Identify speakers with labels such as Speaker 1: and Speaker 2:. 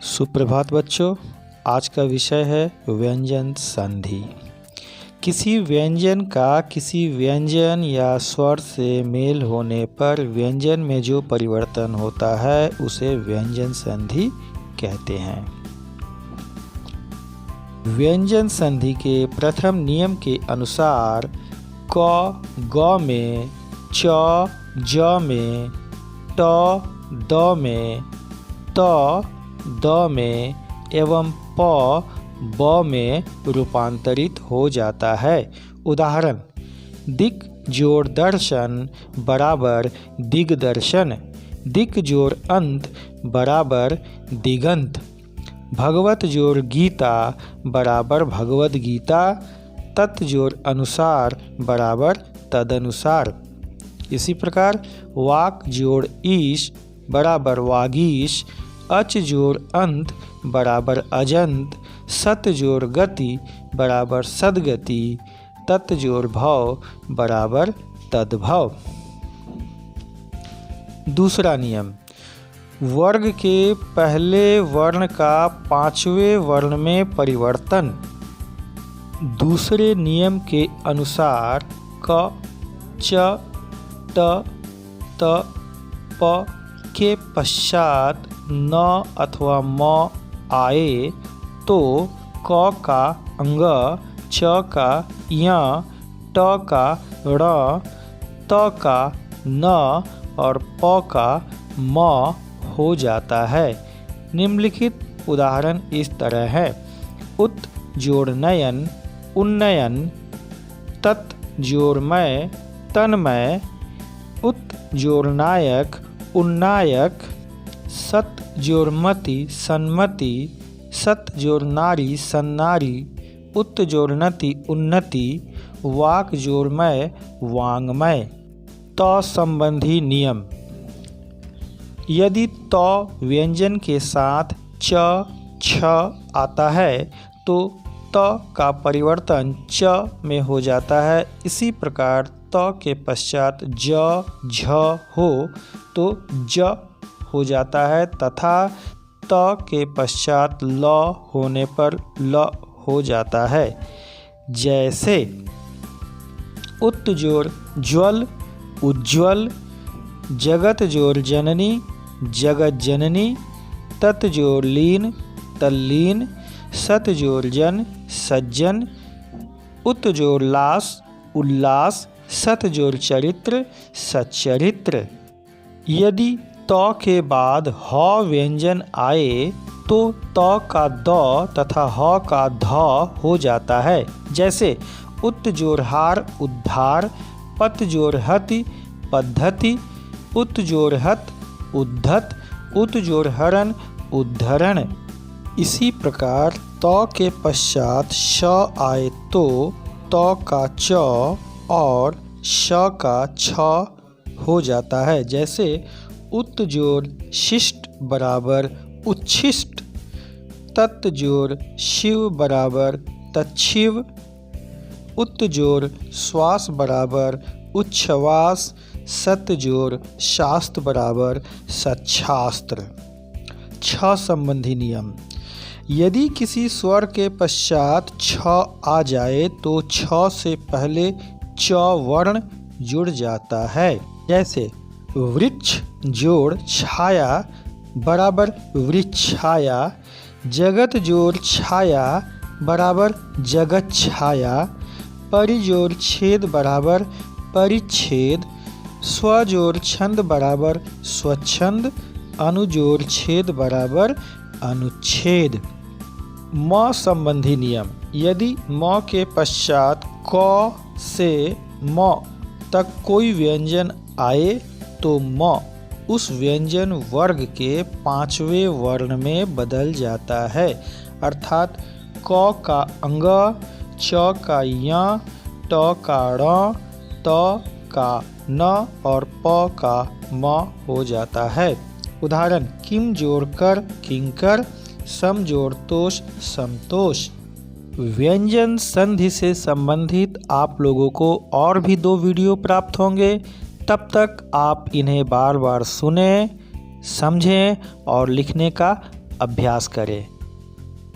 Speaker 1: सुप्रभात बच्चों। आज का विषय है व्यंजन संधि। किसी व्यंजन का किसी व्यंजन या स्वर से मेल होने पर व्यंजन में जो परिवर्तन होता है उसे व्यंजन संधि कहते हैं। व्यंजन संधि के प्रथम नियम के अनुसार क ग में, च ज में, ट द में, त द में एवं प ब में रूपांतरित हो जाता है। उदाहरण: दिक् जोड़ दर्शन बराबर दिग्दर्शन, दिक् जोड़ अंत बराबर दिगंत, भगवत जोड़ गीता बराबर भगवद गीता, तत् जोड़ अनुसार बराबर तदनुसार। इसी प्रकार वाक जोड़ ईश बराबर वागीश, अच जोड़ अंत बराबर अजंत, सत जोड़ गति बराबर सदगति, तत् जोड़ भव बराबर तद्भव। दूसरा नियम: वर्ग के पहले वर्ण का पांचवें वर्ण में परिवर्तन। दूसरे नियम के अनुसार क, च, ट, त, प के पश्चात न अथवा म आए तो क का अंग, च का य, ट का ण, त का न और प का म हो जाता है। निम्नलिखित उदाहरण इस तरह है: उत जोड़ नयन उन्नयन, तत् जोड़ मय तन्मय, उत जोड़ नायक उन्नायक, सत जोड़ मति सन्मति, सत जोड़ नारी सन्नारी, उत जोड़ नति उन्नति, वाक जोड़ मय वांग्मय। त संबंधी नियम: यदि त व्यंजन के साथ च, छ आता है तो त का परिवर्तन च में हो जाता है। इसी प्रकार त के पश्चात ज, झ हो तो ज हो जाता है तथा त के पश्चात ल होने पर ल हो जाता है। जैसे उत जोड़ ज्वल उज्ज्वल, जगत जोड़ जननी जगत जननी, तत् जोड़ लीन तल्लीन, सत जोड़ जन सज्जन, उत जोड़ लास उल्लास, सत जोड़ चरित्र सच्चरित्र। यदि त के बाद ह व्यंजन आए तो त का द तथा ह का ध हो जाता है। जैसे उत जोड़ हार उद्धार, पत जोड़ हति पद्धति, उत जोड़ हत उद्धत, उत जोड़ हरण उद्धरण। इसी प्रकार त के पश्चात श आए तो त का च और श का छ हो जाता है। जैसे उत जोड़ शिष्ट बराबर उच्छिष्ट, तत् जोड़ शिव बराबर तच्छिव, उत जोड़ श्वास बराबर उच्छ्वास, सत जोड़ शास्त्र बराबर सच्छास्त्र। छ संबंधी नियम: यदि किसी स्वर के पश्चात छ आ जाए तो छ से पहले च वर्ण जुड़ जाता है। जैसे वृक्ष जोड़ छाया बराबर वृक्षाया, जगत जोड़ छाया बराबर जगत छाया, परि जोड़ छेद बराबर परिच्छेद, स्व जोड़ छंद बराबर स्वच्छंद, अनु जोड़ छेद बराबर अनुच्छेद। म संबंधी नियम: यदि म के पश्चात क से म तक कोई व्यंजन आए तो म उस व्यंजन वर्ग के पांचवें वर्ण में बदल जाता है। अर्थात क का अंग, च का य, ट का ण, त का न और प का म हो जाता है। उदाहरण: किम जोड़ कर किंकर, सम जोड़ तोष समतोष। व्यंजन संधि से संबंधित आप लोगों को और भी 2 वीडियो प्राप्त होंगे। तब तक आप इन्हें बार बार सुनें, समझें और लिखने का अभ्यास करें।